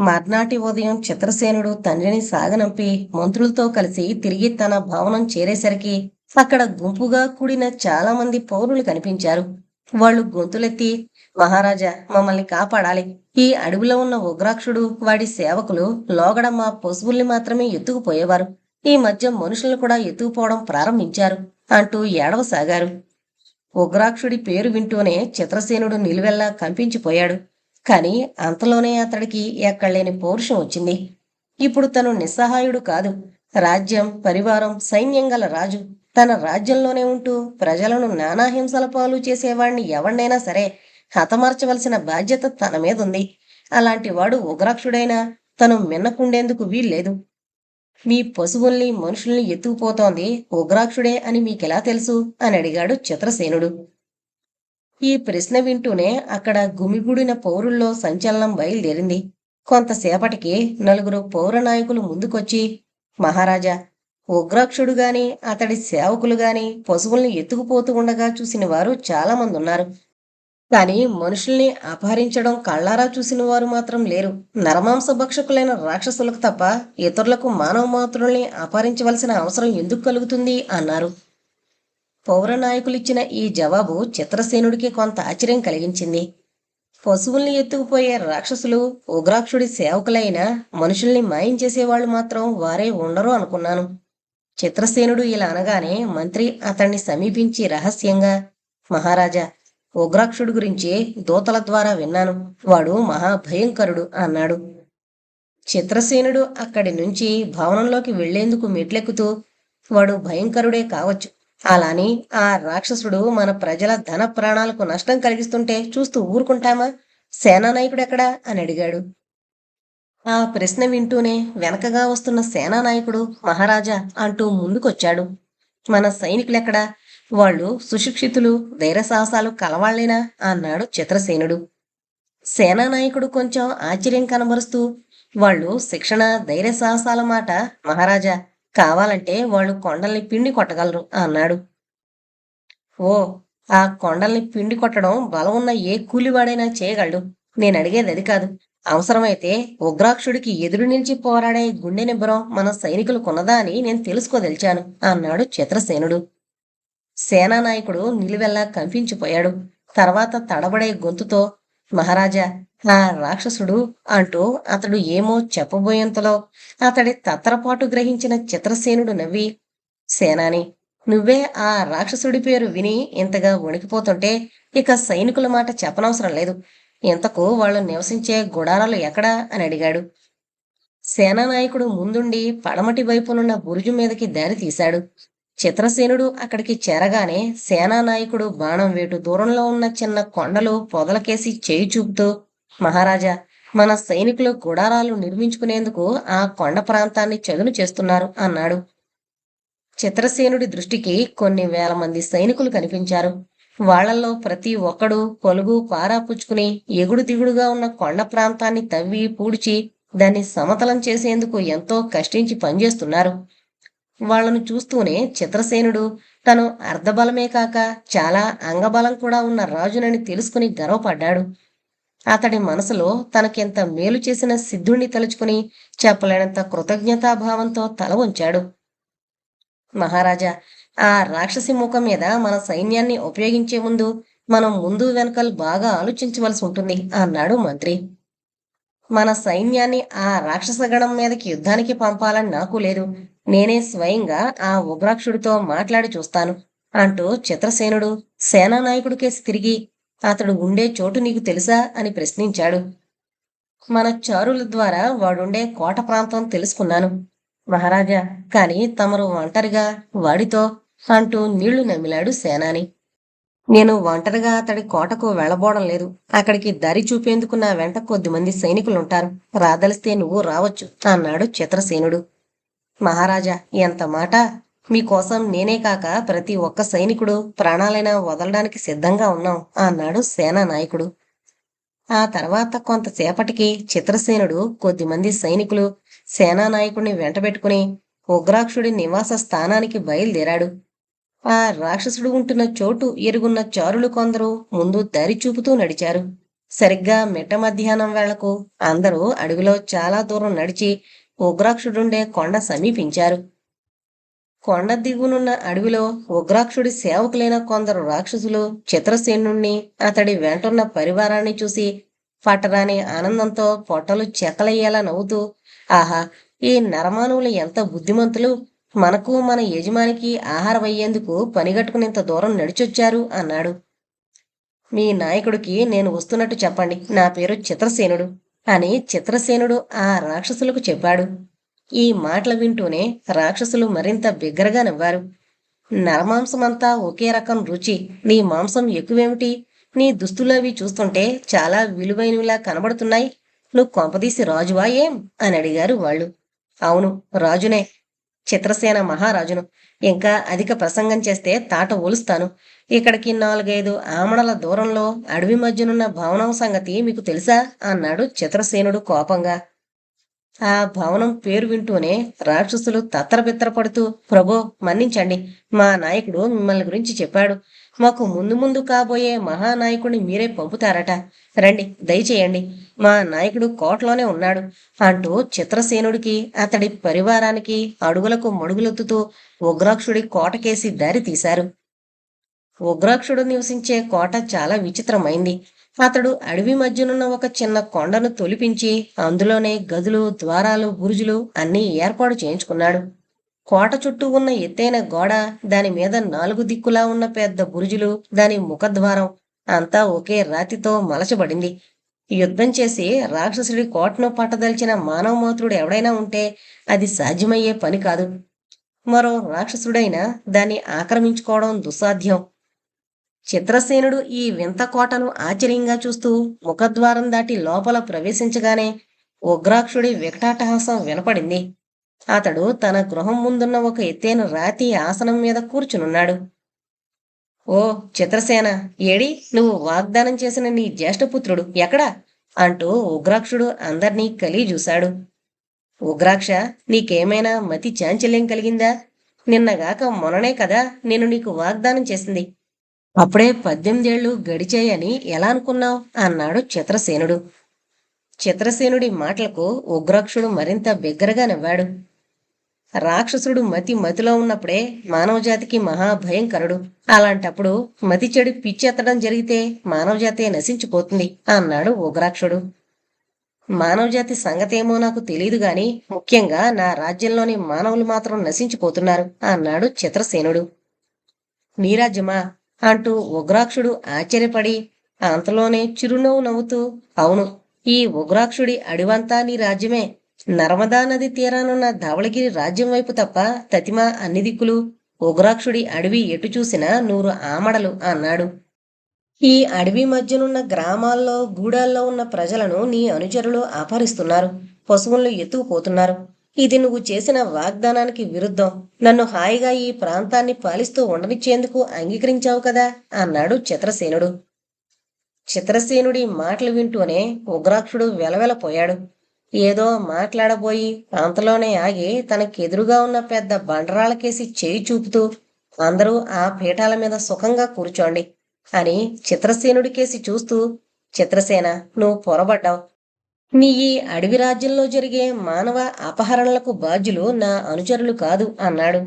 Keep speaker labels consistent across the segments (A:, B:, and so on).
A: మర్నాటి ఉదయం చిత్రసేనుడు తండ్రిని సాగనంపి మంత్రులతో కలిసి తిరిగి తన భవనం చేరేసరికి అక్కడ గుంపుగా కూడిన చాలా మంది పౌరులు కనిపించారు. వాళ్ళు గొంతులెత్తి, మహారాజా, మమ్మల్ని కాపాడాలి. ఈ అడవిలో ఉన్న ఉగ్రాక్షుడు, వాడి సేవకులు లోగడ మా పశువుల్ని మాత్రమే ఎత్తుకుపోయేవారు. ఈ మధ్య మనుషులను కూడా ఎత్తుకుపోవడం ప్రారంభించారు అంటూ ఏడవసాగారు. ఉగ్రాక్షుడి పేరు వింటూనే చిత్రసేనుడు నిలువెల్లా కంపించిపోయాడు. కాని అంతలోనే అతడికి ఎక్కడలేని పౌరుషం వచ్చింది. ఇప్పుడు తను నిస్సహాయుడు కాదు. రాజ్యం, పరివారం, సైన్యం గల రాజు. తన రాజ్యంలోనే ఉంటూ ప్రజలను నానాహింసల పాలు చేసేవాణ్ణి ఎవణ్ణైనా సరే హతమార్చవలసిన బాధ్యత తన మీదుంది. అలాంటి వాడు ఉగ్రాక్షుడైనా తను మిన్నకుండేందుకు వీల్లేదు. మీ పశువుల్ని, మనుషుల్ని ఎత్తుకుపోతోంది ఉగ్రాక్షుడే అని మీకెలా తెలుసు అని అడిగాడు చిత్రసేనుడు. ఈ ప్రశ్న వింటూనే అక్కడ గుమిగూడిన పౌరుల్లో సంచలనం బయలుదేరింది. కొంతసేపటికి నలుగురు పౌర నాయకులు ముందుకొచ్చి, మహారాజా, ఉగ్రాక్షుడు గాని అతడి సేవకులు గాని పశువుల్ని ఎత్తుకుపోతూ ఉండగా చూసిన వారు చాలా మంది ఉన్నారు. కాని మనుషుల్ని అపహరించడం కళ్ళారా చూసిన వారు మాత్రం లేరు. నరమాంస భక్షకులైన రాక్షసులకు తప్ప ఇతరులకు మానవ మాతృల్ని అపహరించవలసిన అవసరం ఎందుకు కలుగుతుంది అన్నారు. పౌర నాయకులిచ్చిన ఈ జవాబు చిత్రసేనుడికి కొంత ఆశ్చర్యం కలిగించింది. పశువుల్ని ఎత్తుకుపోయే రాక్షసులు ఉగ్రాక్షుడి సేవకులైన మనుషుల్ని మాయం చేసేవాళ్లు మాత్రం వారే ఉండరు అనుకున్నాను. చిత్రసేనుడు ఇలా అనగానే మంత్రి అతన్ని సమీపించి రహస్యంగా, మహారాజా, ఉగ్రాక్షుడి గురించి దూతల ద్వారా విన్నాను. వాడు మహాభయంకరుడు అన్నాడు. చిత్రసేనుడు అక్కడి నుంచి భవనంలోకి వెళ్లేందుకు మెట్లెక్కుతూ, వాడు భయంకరుడే కావచ్చు, అలాని ఆ రాక్షసుడు మన ప్రజల ధన ప్రాణాలకు నష్టం కలిగిస్తుంటే చూస్తూ ఊరుకుంటామా? సేనానాయకుడెక్కడా అని అడిగాడు. ఆ ప్రశ్న వింటూనే వెనకగా వస్తున్న సేనానాయకుడు మహారాజా అంటూ ముందుకొచ్చాడు. మన సైనికులెక్కడా? వాళ్ళు సుశిక్షితులు, ధైర్యసాహసాలు కలవాళ్లేనా అన్నాడు చిత్రసేనుడు. సేనానాయకుడు కొంచెం ఆశ్చర్యం కనబరుస్తూ, వాళ్ళు శిక్షణ, ధైర్యసాహసాల మాట మహారాజా, కావాలంటే వాళ్ళు కొండల్ని పిండి కొట్టగలరు అన్నాడు. ఓ, ఆ కొండల్ని పిండి కొట్టడం బలం ఉన్న ఏ కూలివాడైనా చేయగలడు. నేనడిగేది అది కాదు. అవసరమైతే ఉగ్రాక్షుడికి ఎదురు నిలిచి పోరాడే గుండె నిబ్బరం మన సైనికులకున్నదా అని నేను తెలుసుకోదలిచాను అన్నాడు చిత్రసేనుడు. సేనానాయకుడు నిలువెల్లా కంపించిపోయాడు. తర్వాత తడబడే గొంతుతో, మహారాజా, ఆ రాక్షసుడు అంటూ అతడు ఏమో చెప్పబోయేంతలో అతడి తత్తరపాటు గ్రహించిన చిత్రసేనుడు నవ్వి, సేనాని, నువ్వే ఆ రాక్షసుడి పేరు విని ఇంతగా వణికిపోతుంటే ఇక సైనికుల మాట చెప్పనవసరం లేదు. ఇంతకు వాళ్ళు నివసించే గుడారాలు ఎక్కడా అని అడిగాడు. సేనానాయకుడు ముందుండి పడమటి వైపునున్న బురుజు మీదకి దారి తీశాడు. చిత్రసేనుడు అక్కడికి చేరగానే సేనానాయకుడు బాణం వేటు దూరంలో ఉన్న చిన్న కొండలు పొదలకేసి చేయి చూపుతూ, మహారాజా, మన సైనికులు గుడారాలు నిర్మించుకునేందుకు ఆ కొండ ప్రాంతాన్ని చదును చేస్తున్నారు అన్నాడు. చిత్రసేనుడి దృష్టికి కొన్ని వేల మంది సైనికులు కనిపించారు. వాళ్లల్లో ప్రతి ఒక్కడూ పొలుగు పారా పుచ్చుకుని ఎగుడు దిగుడుగా ఉన్న కొండ ప్రాంతాన్ని తవ్వి పూడ్చి దాన్ని సమతలం చేసేందుకు ఎంతో కష్టించి పనిచేస్తున్నారు. వాళ్లను చూస్తూనే చిత్రసేనుడు తను అర్ధబలమే కాక చాలా అంగబలం కూడా ఉన్న రాజునని తెలుసుకుని గర్వపడ్డాడు. అతడి మనసులో తనకెంత మేలు చేసిన సిద్ధుణ్ణి తలుచుకుని చెప్పలేనంత కృతజ్ఞతాభావంతో తల వంచాడు. మహారాజా, ఆ రాక్షసి ముఖం మీద మన సైన్యాన్ని ఉపయోగించే ముందు మనం ముందు వెనకలు బాగా ఆలోచించవలసి ఉంటుంది అన్నాడు మంత్రి. మన సైన్యాన్ని ఆ రాక్షసగణం మీదకి యుద్ధానికి పంపాలని నాకు లేదు. నేనే స్వయంగా ఆ ఉగ్రాక్షుడితో మాట్లాడి చూస్తాను అంటూ చిత్రసేనుడు సేనానాయకుడి కేసి తిరిగి, అతడు ఉండే చోటు నీకు తెలుసా అని ప్రశ్నించాడు. మన చారుల ద్వారా వాడుండే కోట ప్రాంతం తెలుసుకున్నాను మహారాజా, కాని తమరు ఒంటరిగా వాడితో అంటూ నీళ్లు నమిలాడు సేనాని. నేను ఒంటరిగా అతడి కోటకు వెళ్ళబోవడం లేదు. అక్కడికి దారి చూపేందుకు నా వెంట కొద్దిమంది సైనికులుంటారు. రాదలిస్తే నువ్వు రావచ్చు అన్నాడు చిత్రసేనుడు. మహారాజా, ఎంత మాట! మీకోసం నేనే కాక ప్రతి ఒక్క సైనికుడు ప్రాణాలైనా వదలడానికి సిద్ధంగా ఉన్నాం అన్నాడు సేనానాయకుడు. ఆ తర్వాత కొంతసేపటికి చిత్రసేనుడు కొద్దిమంది సైనికులు సేనానాయకుడిని వెంటబెట్టుకుని ఉగ్రాక్షుడి నివాస స్థానానికి బయలుదేరాడు. ఆ రాక్షసుడు ఉంటున్న చోటు ఎరుగున్న చారులు కొందరు ముందు దారి చూపుతూ నడిచారు. సరిగ్గా మిట్ట మధ్యాహ్నం వేళకు అందరూ అడవిలో చాలా దూరం నడిచి ఉగ్రాక్షుడుండే కొండ సమీపించారు. కొండ దిగునున్న అడవిలో ఉగ్రాక్షుడి సేవకులైన కొందరు రాక్షసులు చిత్రసేనుణ్ణి అతడి వెంటున్న పరివారాన్ని చూసి పట్టరాని ఆనందంతో పొట్టలు చెక్కలయ్యేలా నవ్వుతూ, ఆహా, ఈ నరమానవులు ఎంత బుద్ధిమంతులు! మనకు మన యజమానికి ఆహారం అయ్యేందుకు పనిగట్టుకునేంత దూరం నడిచొచ్చారు అన్నాడు. మీ నాయకుడికి నేను వస్తున్నట్టు చెప్పండి. నా పేరు చిత్రసేనుడు అని చిత్రసేనుడు ఆ రాక్షసులకు చెప్పాడు. ఈ మాటలు వింటూనే రాక్షసులు మరింత బిగ్గరగా నవ్వారు. నరమాంసమంతా ఒకే రకం రుచి. నీ మాంసం ఎక్కువేమిటి? నీ దుస్తులవి చూస్తుంటే చాలా విలువైనవిలా కనబడుతున్నాయి. నువ్వు కొంపదీసి రాజువా ఏం అని అడిగారు వాళ్ళు. అవును, రాజునే. చిత్రసేన మహారాజును. ఇంకా అధిక ప్రసంగం చేస్తే తాట ఒలుస్తాను. ఇక్కడికి 4-5 ఆమడల దూరంలో అడవి మధ్యనున్న భవనం సంగతి మీకు తెలుసా అన్నాడు చిత్రసేనుడు కోపంగా. ఆ భవనం పేరు వింటూనే రాక్షసులు తత్తరబిత్తరపడుతూ, ప్రభో, మన్నించండి. మా నాయకుడు మిమ్మల్ని గురించి చెప్పాడు. మాకు ముందు ముందు కాబోయే మహానాయకుడిని మీరే పంపుతారట. రండి, దయచేయండి. మా నాయకుడు కోటలోనే ఉన్నాడు అంటూ చిత్రసేనుడికి అతడి పరివారానికి అడుగులకు మడుగులొత్తుతూ ఉగ్రాక్షుడి కోటకేసి దారి తీశారు. ఉగ్రాక్షుడు నివసించే కోట చాలా విచిత్రమైంది. అతడు అడవి మధ్యనున్న ఒక చిన్న కొండను తొలిపించి అందులోనే గదులు, ద్వారాలు, బురుజులు అన్నీ ఏర్పాటు చేయించుకున్నాడు. కోట చుట్టూ ఉన్న ఎత్తైన గోడ, దాని మీద 4 దిక్కులా ఉన్న పెద్ద బురుజులు, దాని ముఖద్వారం అంతా ఒకే రాతితో మలచబడింది. యుద్ధం చేసి రాక్షసుడి కోటను పట్టదలిచిన మానవమాతృడు ఎవడైనా ఉంటే అది సాధ్యమయ్యే పని కాదు. మరో రాక్షసుడైనా దాన్ని ఆక్రమించుకోవడం దుస్సాధ్యం. చిత్రసేనుడు ఈ వింత కోటను ఆశ్చర్యంగా చూస్తూ ముఖద్వారం దాటి లోపల ప్రవేశించగానే ఉగ్రాక్షుడి వికటాటహాసం వినపడింది. అతడు తన గృహం ముందున్న ఒక ఎత్తైన రాతి ఆసనం మీద కూర్చునున్నాడు. ఓ చిత్రసేన, ఏడి నువ్వు వాగ్దానం చేసిన నీ జ్యేష్ఠపుత్రుడు ఎక్కడా అంటూ ఉగ్రాక్షుడు అందర్నీ కలిగి చూశాడు. ఉగ్రాక్ష, నీకేమైనా మతి చాంచల్యం కలిగిందా? నిన్నగాక మొన్ననే కదా నేను నీకు వాగ్దానం చేసింది. అప్పుడే 18 ఏళ్లు గడిచాయని ఎలా అనుకున్నావు అన్నాడు చిత్రసేనుడు. చిత్రసేనుడి మాటలకు ఉగ్రాక్షుడు మరింత బిగ్గరగా నవ్వాడు. రాక్షసుడు మతిలో ఉన్నప్పుడే మానవజాతికి మహాభయంకరుడు. అలాంటప్పుడు మతి చెడు పిచ్చెత్తడం జరిగితే మానవజాతే నశించిపోతుంది అన్నాడు ఉగ్రాక్షుడు. మానవజాతి సంగతేమో నాకు తెలియదు గాని ముఖ్యంగా నా రాజ్యంలోని మానవులు మాత్రం నశించిపోతున్నారు అన్నాడు చిత్రసేనుడు. నీ రాజ్యమా అంటూ ఉగ్రాక్షుడు ఆశ్చర్యపడి అంతలోనే చిరునవ్వు నవ్వుతూ, అవును, ఈ ఉగ్రాక్షుడి అడివంతా నీ రాజ్యమే. నర్మదా నది తీరానున్న ధవళగిరి రాజ్యం వైపు తప్ప తతిమా అన్ని దిక్కులు ఉగ్రాక్షుడి అడవి ఎటు చూసినా 100 ఆమడలు అన్నాడు. ఈ అడవి మధ్యనున్న గ్రామాల్లో, గూడాల్లో ఉన్న ప్రజలను నీ అనుచరులు అపహరిస్తున్నారు. పశువులను ఎత్తుకుపోతున్నారు. ఇది నువ్వు చేసిన వాగ్దానానికి విరుద్ధం. నన్ను హాయిగా ఈ ప్రాంతాన్ని పాలిస్తూ ఉండనిచ్చేందుకు అంగీకరించావు కదా అన్నాడు చిత్రసేనుడు. చిత్రసేనుడి మాటలు వింటూనే ఉగ్రాక్షుడు వెలవెలపోయాడు. ఏదో మాట్లాడబోయి అంతలోనే ఆగి తనకెదురుగా ఉన్న పెద్ద బండరాళ్ళకేసి చేయి చూపుతూ, అందరూ ఆ పీఠాల మీద సుఖంగా కూర్చోండి అని చిత్రసేనుడికేసి చూస్తూ, చిత్రసేన, నువ్వు పొరబడ్డావు. నీ ఈ అడవి రాజ్యంలో జరిగే మానవ అపహరణలకు బాధ్యులు నా అనుచరులు కాదు అన్నాడు.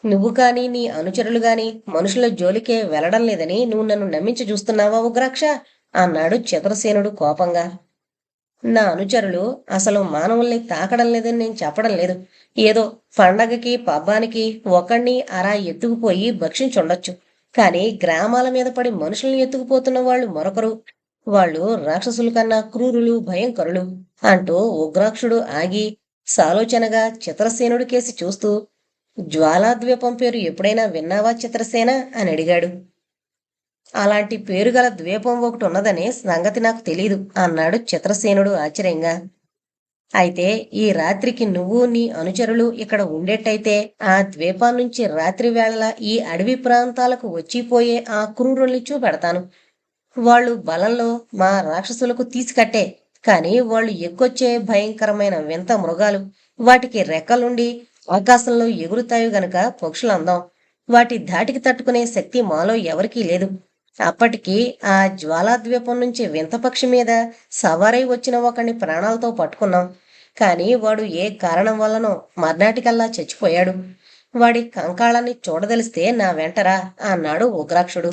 A: నువ్వు కాని నీ అనుచరులు గాని మనుషుల జోలికే వెళ్లడం లేదని నువ్వు నన్ను నమ్మించి చూస్తున్నావా ఉగ్రాక్ష అన్నాడు చిత్రసేనుడు కోపంగా. నా అనుచరులు అసలు మానవుల్ని తాకడం లేదని నేను చెప్పడం లేదు. ఏదో పండగకి పబ్బానికి ఒకణ్ణి అరా ఎత్తుకుపోయి భక్షించుండొచ్చు. కానీ గ్రామాల మీద పడి మనుషుల్ని ఎత్తుకుపోతున్న వాళ్ళు మరొకరు. వాళ్ళు రాక్షసుల కన్నా క్రూరులు, భయంకరులు అంటూ ఉగ్రాక్షుడు ఆగి సాలోచనగా చిత్రసేనుడికేసి చూస్తూ, జ్వాలాద్వీపం పేరు ఎప్పుడైనా విన్నావా చిత్రసేన అని అడిగాడు. అలాంటి పేరుగల ద్వీపం ఒకటి ఉన్నదనే సంగతి నాకు తెలీదు అన్నాడు చిత్రసేనుడు ఆశ్చర్యంగా. అయితే ఈ రాత్రికి నువ్వు నీ అనుచరులు ఇక్కడ ఉండేట్టయితే ఆ ద్వీపాన్నించి రాత్రి వేళలా ఈ అడవి ప్రాంతాలకు వచ్చిపోయే ఆ క్రూరుల్ని చూపెడతాను. వాళ్ళు బలంలో మా రాక్షసులకు తీసికట్టే, కాని వాళ్ళు ఎక్కొచ్చే భయంకరమైన వింత మృగాలు. వాటికి రెక్కలుండి ఆకాశంలో ఎగురుతాయి గనక పక్షులందాం. వాటి ధాటికి తట్టుకునే శక్తి మాలో ఎవరికీ లేదు. అప్పటికి ఆ జ్వాలాద్వీపం నుంచి వింత పక్షి మీద సవారై వచ్చిన ఒకని ప్రాణాలతో పట్టుకున్నాం. కానీ వాడు ఏ కారణం వల్లనో మర్నాటికల్లా చచ్చిపోయాడు. వాడి కంకాళాన్ని చూడదలిస్తే నా వెంటరా అన్నాడు ఉగ్రాక్షుడు.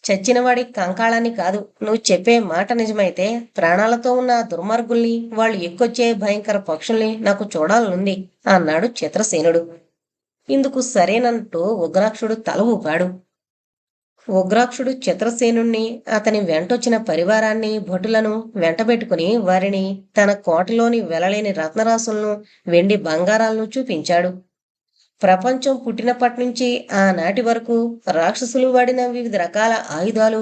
A: చచ్చినవాడి కంకాళాన్ని కాదు, నువ్వు చెప్పే మాట నిజమైతే ప్రాణాలతో ఉన్న ఆ దుర్మార్గుల్ని, వాళ్ళు ఎక్కొచ్చే భయంకర పక్షుల్ని నాకు చూడాలనుంది అన్నాడు చిత్రసేనుడు. ఇందుకు సరేనంటూ ఉగ్రాక్షుడు తల ఊపాడు. ఉగ్రాక్షుడు చిత్రసేనుణ్ణి, అతని వెంటొచ్చిన పరివారాన్ని, భటులను వెంటబెట్టుకుని వారిని తన కోటలోని వెలలేని రత్నరాసులను, వెండి బంగారాలను చూపించాడు. ప్రపంచం పుట్టినప్పటి నుంచి ఆనాటి వరకు రాక్షసులు వాడిన వివిధ రకాల ఆయుధాలు,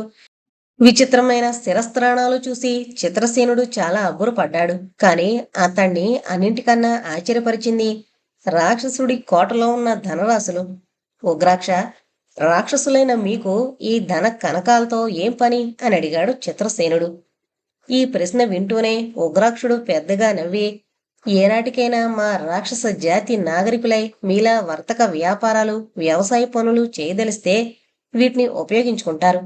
A: విచిత్రమైన శిరస్త్రాణాలు చూసి చిత్రసేనుడు చాలా అబ్బురపడ్డాడు. కాని అతన్ని అన్నింటికన్నా ఆశ్చర్యపరిచింది రాక్షసుడి కోటలో ఉన్న ధనరాశులు. ఉగ్రాక్ష, రాక్షసులైన మీకు ఈ ధన కనకాలతో ఏం పని అని అడిగాడు చిత్రసేనుడు. ఈ ప్రశ్న వింటూనే ఉగ్రాక్షుడు పెద్దగా నవ్వి, ఏనాటికైనా మా రాక్షస జాతి నాగరికులై మీలా వర్తక వ్యాపారాలు, వ్యవసాయ పనులు చేయదలిస్తే వీటిని ఉపయోగించుకుంటారు.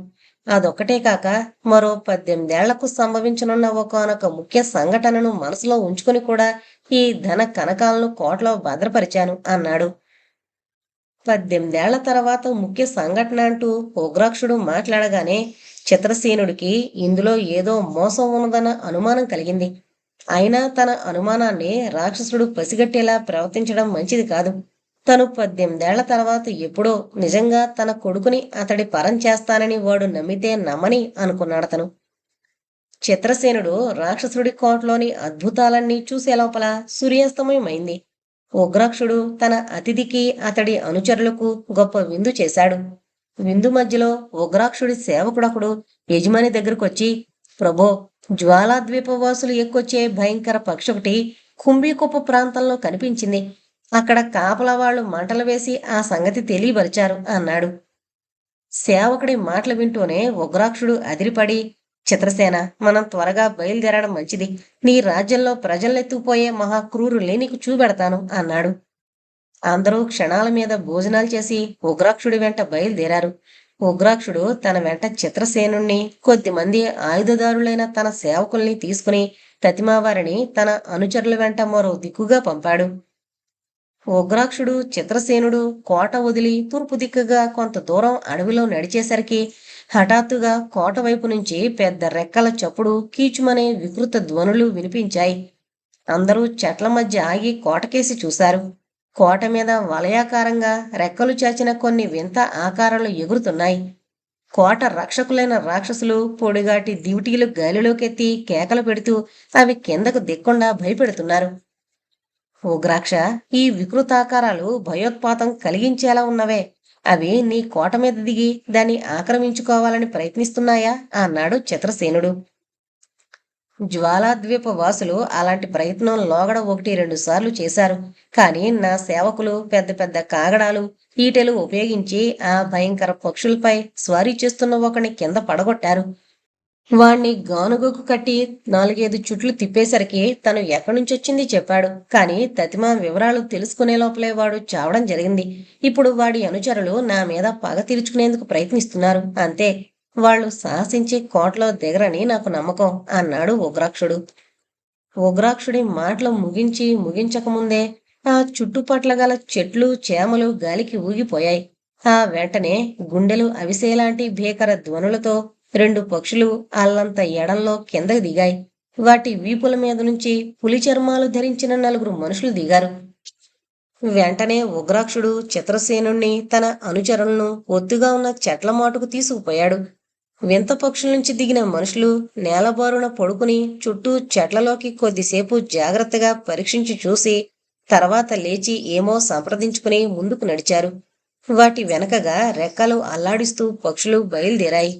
A: అదొక్కటే కాక మరో 18 ఏళ్లకు సంభవించనున్న ఒకానొక ముఖ్య సంఘటనను మనసులో ఉంచుకుని కూడా ఈ ధన కనకాలను కోటలో భద్రపరిచాను అన్నాడు. 18 ఏళ్ల తర్వాత ముఖ్య సంఘటన అంటూ ఉగ్రాక్షుడు మాట్లాడగానే చిత్రసేనుడికి ఇందులో ఏదో మోసం ఉన్నదన్న అనుమానం కలిగింది. అయినా తన అనుమానాన్ని రాక్షసుడు పసిగట్టేలా ప్రవర్తించడం మంచిది కాదు. తను 18 ఏళ్ల తర్వాత ఎప్పుడో నిజంగా తన కొడుకుని అతడి పరం చేస్తానని వాడు నమ్మితే నమ్మని అనుకున్నాడతను. చిత్రసేనుడు రాక్షసుడి కోటలోని అద్భుతాలన్నీ చూసే లోపల సూర్యాస్తమయమైంది. ఉగ్రాక్షుడు తన అతిథికి, అతడి అనుచరులకు గొప్ప విందు చేశాడు. విందు మధ్యలో ఉగ్రాక్షుడి సేవకుడొకడు యజమాని దగ్గరకొచ్చి, ప్రభో, జ్వాలాద్వీపవాసులు ఎక్కువచ్చే భయంకర పక్షి ఒకటి కుంభీకుప్ప ప్రాంతంలో కనిపించింది. అక్కడ కాపలా వాళ్ళు మంటలు వేసి ఆ సంగతి తెలియపరిచారు అన్నాడు. సేవకుడి మాటలు వింటూనే ఉగ్రాక్షుడు అదిరిపడి, చిత్రసేన, మనం త్వరగా బయలుదేరడం మంచిది. నీ రాజ్యంలో ప్రజలెత్తుకుపోయే మహాక్రూరుల్ని నీకు చూపెడతాను అన్నాడు. అందరూ క్షణాల మీద భోజనాలు చేసి ఉగ్రాక్షుడి వెంట బయలుదేరారు. ఉగ్రాక్షుడు తన వెంట చిత్రసేనుణ్ణి, కొద్దిమంది ఆయుధదారులైన తన సేవకుల్ని తీసుకుని తతిమావారిని తన అనుచరుల వెంట మరో దిక్కుగా పంపాడు. ఉగ్రాక్షుడు, చిత్రసేనుడు కోట వదిలి తూర్పు దిక్కుగా కొంత దూరం అడవిలో నడిచేసరికి హఠాత్తుగా కోట వైపు నుంచి పెద్ద రెక్కల చప్పుడు, కీచుమనే వికృత ధ్వనులు వినిపించాయి. అందరూ చెట్ల మధ్య ఆగి కోటకేసి చూశారు. కోట మీద వలయాకారంగా రెక్కలు చాచిన కొన్ని వింత ఆకారాలు ఎగురుతున్నాయి. కోట రక్షకులైన రాక్షసులు పొడిగాటి దివిటీలు గాలిలోకెత్తి కేకలు పెడుతూ అవి కిందకు దిక్కుండా భయపెడుతున్నారు. ఉగ్రాక్ష, ఈ వికృతాకారాలు భయోత్పాతం కలిగించేలా ఉన్నవే. అవి నీ కోట మీద దిగి దాన్ని ఆక్రమించుకోవాలని ప్రయత్నిస్తున్నాయా అన్నాడు చిత్రసేనుడు. జ్వాలాద్వీప వాసులు అలాంటి ప్రయత్నం లోగడ 1-2 సార్లు చేశారు. కానీ నా సేవకులు పెద్ద పెద్ద కాగడాలు, ఈటెలు ఉపయోగించి ఆ భయంకర పక్షులపై స్వారీ చేస్తున్న ఒకని కింద పడగొట్టారు. వాణ్ణి గానుగకు కట్టి 4-5 చుట్లు తిప్పేసరికి తను ఎక్కడి నుంచొచ్చింది చెప్పాడు. కాని తతిమా వివరాలు తెలుసుకునే లోపలే వాడు చావడం జరిగింది. ఇప్పుడు వాడి అనుచరులు నా మీద పగ తీర్చుకునేందుకు ప్రయత్నిస్తున్నారు. అంతే, వాళ్ళు సాహసించి కోటలో దిగరని నాకు నమ్మకం అన్నాడు ఉగ్రాక్షుడు. ఉగ్రాక్షుడి మాటలు ముగించకముందే ఆ చుట్టుపట్ల గల చెట్లు, చేమలు గాలికి ఊగిపోయాయి. ఆ వెంటనే గుండెలు అవిసేలాంటి భీకర ధ్వనులతో 2 పక్షులు అల్లంత ఎడంలో కిందకు దిగాయి. వాటి వీపుల మీద నుంచి పులి చర్మాలు ధరించిన 4 మనుషులు దిగారు. వెంటనే ఉగ్రాక్షుడు చిత్రసేనుణ్ణి, తన అనుచరులను ఒత్తుగా ఉన్న చెట్ల మాటుకు తీసుకుపోయాడు. వింత పక్షుల నుంచి దిగిన మనుషులు నేలబారున పడుకుని చుట్టూ చెట్లలోకి కొద్దిసేపు జాగ్రత్తగా పరీక్షించి చూసి తర్వాత లేచి ఏమో సంప్రదించుకుని ముందుకు నడిచారు. వాటి వెనకగా రెక్కలు అల్లాడిస్తూ పక్షులు బయలుదేరాయి.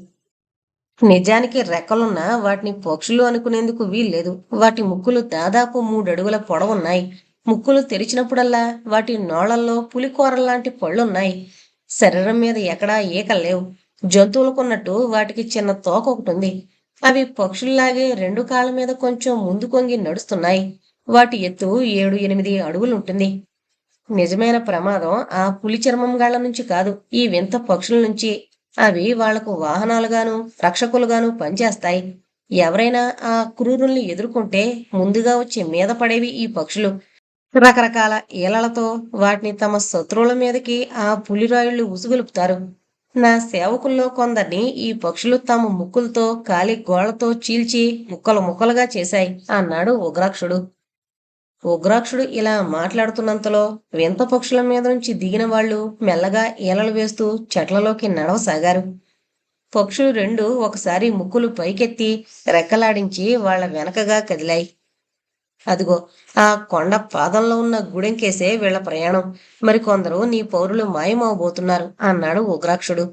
A: నిజానికి రెక్కలున్నా వాటిని పక్షులు అనుకునేందుకు వీల్లేదు. వాటి ముక్కులు దాదాపు 3 అడుగుల పొడవున్నాయి. ముక్కులు తెరిచినప్పుడల్లా వాటి నోళ్లల్లో పులికూరల్లాంటి పళ్ళున్నాయి. శరీరం మీద ఎక్కడా ఈకల్లేవు. జంతువులకున్నట్టు వాటికి చిన్న తోక ఒకటుంది. అవి పక్షుల్లాగే 2 కాళ్ళ మీద కొంచెం ముందు కొంగి నడుస్తున్నాయి. వాటి ఎత్తు 7-8 అడుగులుంటుంది. నిజమైన ప్రమాదం ఆ పులి చర్మం గాళ్ల నుంచి కాదు, ఈ వింత పక్షుల నుంచి. అవి వాళ్లకు వాహనాలుగాను రక్షకులుగాను పనిచేస్తాయి. ఎవరైనా ఆ క్రూరుల్ని ఎదుర్కొంటే ముందుగా వచ్చి మీద పడేవి ఈ పక్షులు. రకరకాల ఈలలతో వాటిని తమ శత్రువుల మీదకి ఆ పులిరాయుళ్లు ఉసుగొలుపుతారు. నా సేవకుల్లో కొందరిని ఈ పక్షులు తమ ముక్కులతో కాలి గోళ్లతో చీల్చి ముక్కలు ముక్కలుగా చేశాయి అన్నాడు ఉగ్రాక్షుడు. ఉగ్రాక్షుడు ఇలా మాట్లాడుతున్నంతలో వింత పక్షుల మీద నుంచి దిగిన వాళ్ళు మెల్లగా ఈలలు వేస్తూ చెట్లలోకి నడవసాగారు. పక్షులు రెండు ఒకసారి ముక్కులు పైకెత్తి రెక్కలాడించి వాళ్ళ వెనకగా కదిలాయి. అదిగో ఆ కొండ పాదంలో ఉన్న గుడెంకేసే వీళ్ల ప్రయాణం. మరికొందరు నీ పౌరులు మాయమవబోతున్నారు అన్నాడు ఉగ్రాక్షుడు.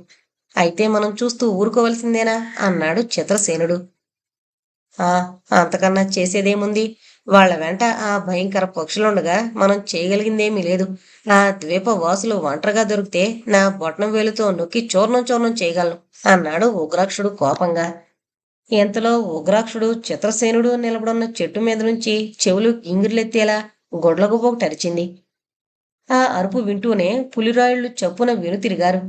A: అయితే మనం చూస్తూ ఊరుకోవలసిందేనా అన్నాడు చిత్రసేనుడు. ఆ అంతకన్నా చేసేదేముంది? వాళ్ళ వెంట ఆ భయంకర పక్షులుండగా మనం చేయగలిగిందేమీ లేదు. ఆ ద్వీప వాసులు ఒంటరిగా దొరికితే నా బొట్నం వేలుతో నొక్కి చూర్ణం చూర్ణం చేయగలను అన్నాడు ఉగ్రాక్షుడు కోపంగా. ఇంతలో ఉగ్రాక్షుడు చిత్రసేనుడు నిలబడున్న చెట్టు మీద నుంచి చెవులు గింగిర్లెత్తేలా గొడ్లగుబోకు టరిచింది. ఆ అరుపు వింటూనే పులిరాయుళ్లు చప్పున వెనుతిరిగారు.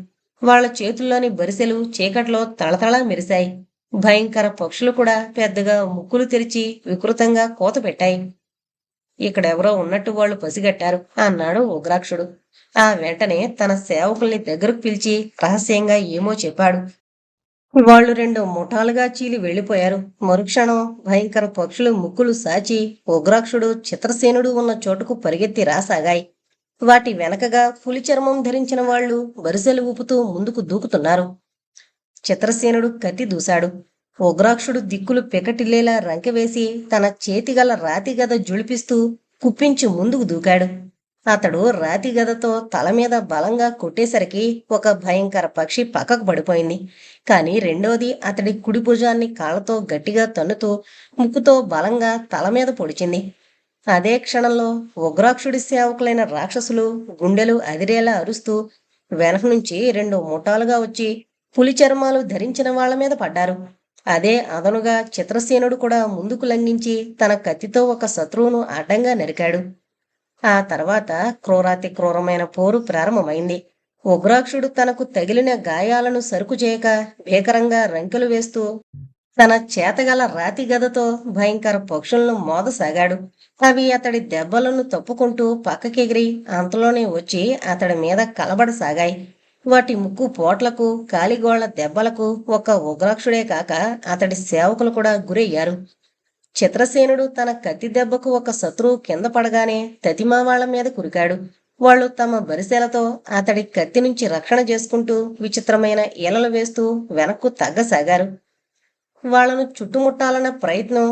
A: వాళ్ల చేతుల్లోని బరిసెలు చీకట్లో తళతళ మెరిశాయి. భయంకర పక్షులు కూడా పెద్దగా ముక్కులు తెరిచి వికృతంగా కూత పెట్టాయి. ఇక్కడెవరో ఉన్నట్టు వాళ్ళు పసిగట్టారు అన్నాడు ఉగ్రాక్షుడు. ఆ వెంటనే తన సేవకుల్ని దగ్గరకు పిలిచి రహస్యంగా ఏమో చెప్పాడు. వాళ్ళు రెండు ముఠాలుగా చీలి వెళ్లిపోయారు. మరుక్షణం భయంకర పక్షులు ముక్కులు సాచి ఉగ్రాక్షుడు చిత్రసేనుడు ఉన్న చోటుకు పరిగెత్తి రాసాగాయి. వాటి వెనకగా పులి చర్మం ధరించిన వాళ్ళు బరిసెలు ఊపుతూ ముందుకు దూకుతున్నారు. చిత్రసేనుడు కత్తి దూశాడు. ఉగ్రాక్షుడు దిక్కులు పెకటిల్లేలా రంకెవేసి తన చేతిగల రాతిగద జుళిపిస్తూ కుప్పించి ముందుకు దూకాడు. అతడు రాతిగదతో తల మీద బలంగా కొట్టేసరికి ఒక భయంకర పక్షి పక్కకు పడిపోయింది. కాని రెండోది అతడి కుడి భుజాన్ని కాళ్లతో గట్టిగా తన్నుతూ ముక్కుతో బలంగా తల మీద పొడిచింది. అదే క్షణంలో ఉగ్రాక్షుడి సేవకులైన రాక్షసులు గుండెలు అదిరేలా అరుస్తూ వెనక నుంచి రెండు ముఠాలుగా వచ్చి పులి చర్మాలు ధరించిన వాళ్ల మీద పడ్డారు. అదే అదనుగా చిత్రసేనుడు కూడా ముందుకు లంఘించి తన కత్తితో ఒక శత్రువును అడ్డంగా నరికాడు. ఆ తర్వాత క్రూరాతి క్రూరమైన పోరు ప్రారంభమైంది. ఉగ్రాక్షుడు తనకు తగిలిన గాయాలను సరుకు చేయక భీకరంగా రంకెలు వేస్తూ తన చేతగల రాతి గదతో భయంకర పక్షులను మోదసాగాడు. అవి అతడి దెబ్బలను తప్పుకుంటూ పక్కకెగిరి అంతలోనే వచ్చి అతడి మీద కలబడసాగాయి. వాటి ముక్కు పోట్లకు కాలిగోళ్ల దెబ్బలకు ఒక్క ఉగ్రాక్షుడే కాక అతడి సేవకులు కూడా గురయ్యారు. చిత్రసేనుడు తన కత్తి దెబ్బకు ఒక శత్రువు కింద పడగానే తతిమావాళ్ల మీద కురికాడు. వాళ్ళు తమ బరిసెలతో అతడి కత్తి నుంచి రక్షణ చేసుకుంటూ విచిత్రమైన ఈలలు వేస్తూ వెనక్కు తగ్గసాగారు. వాళ్లను చుట్టుముట్టాలన్న ప్రయత్నం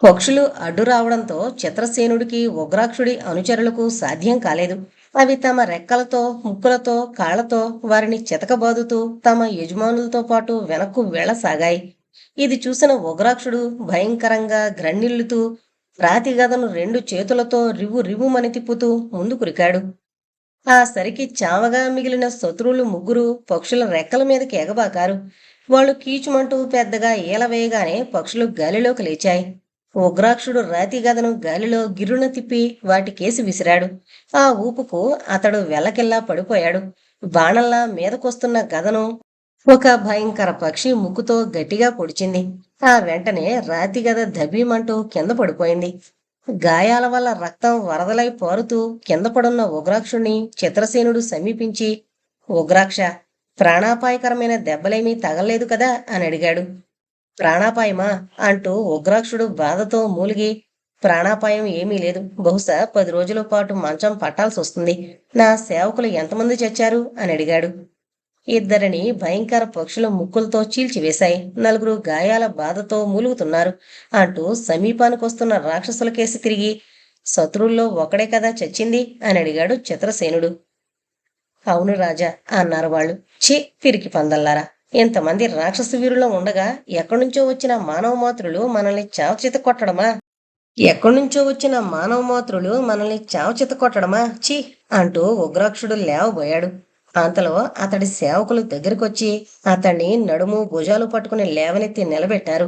A: పక్షులు అడ్డు రావడంతో చిత్రసేనుడికి ఉగ్రాక్షుడి అనుచరులకు సాధ్యం కాలేదు. అవి తమ రెక్కలతో ముక్కులతో కాళ్లతో వారిని చితకబాదుతూ తమ యజమానులతో పాటు వెనక్కు వెళ్లసాగాయి. ఇది చూసిన ఉగ్రాక్షుడు భయంకరంగా గ్రన్నిల్లుతూ రాతిగదను రెండు చేతులతో రివ్వు రివ్వుమని తిప్పుతూ ముందుకురికాడు. ఆ సరికి చావగా మిగిలిన శత్రువులు ముగ్గురు పక్షుల రెక్కల మీదకి ఎగబాకారు. వాళ్ళు కీచుమంటూ పెద్దగా ఈల వేయగానే పక్షులు గాలిలోకి లేచాయి. ఉగ్రాక్షుడు రాతిగదను గాలిలో గిర్రున తిప్పి వాటికేసి విసిరాడు. ఆ ఊపుకు అతడు వెల్లకిల్లా పడిపోయాడు. బాణంలా మీదకొస్తున్న గదను ఒక భయంకర పక్షి ముక్కుతో గట్టిగా పొడిచింది. ఆ వెంటనే రాతిగద దబీమంటూ కింద పడిపోయింది. గాయాల వల్ల రక్తం వరదలై పారుతూ కింద పడున్న ఉగ్రాక్షుణ్ణి చిత్రసేనుడు సమీపించి, ఉగ్రాక్ష, ప్రాణాపాయకరమైన దెబ్బలేమీ తగలేదు కదా అని అడిగాడు. ప్రాణాపాయమా అంటూ ఉగ్రాక్షుడు బాధతో మూలిగి, ప్రాణాపాయం ఏమీ లేదు. బహుశా 10 రోజుల పాటు మంచం పట్టాల్సి వస్తుంది. నా సేవకులు ఎంతమంది చచ్చారు అని అడిగాడు. ఇద్దరిని భయంకర పక్షుల ముక్కులతో చీల్చివేశాయి. 4 గాయాల బాధతో మూలుగుతున్నారు అంటూ సమీపానికొస్తున్న రాక్షసుల కేసి తిరిగి, శత్రువుల్లో ఒకడే కదా చచ్చింది అని అడిగాడు చిత్రసేనుడు. అవును రాజా అన్నారు వాళ్ళు. ఛీ, పిరికి పందల్లారా, ఇంతమంది రాక్షస వీరులో ఉండగా ఎక్కడ్నుంచో వచ్చిన మానవ మాతృలు మనల్ని చావచిత కొట్టడమా? ఎక్కడ్నుంచో వచ్చిన మానవ మాతృలు మనల్ని చావచిత కొట్టడమా? ఛీ అంటూ ఉగ్రాక్షుడు లేవబోయాడు. అంతలో అతడి సేవకులు దగ్గరికొచ్చి అతన్ని నడుము భుజాలు పట్టుకుని లేవనెత్తి నిలబెట్టారు.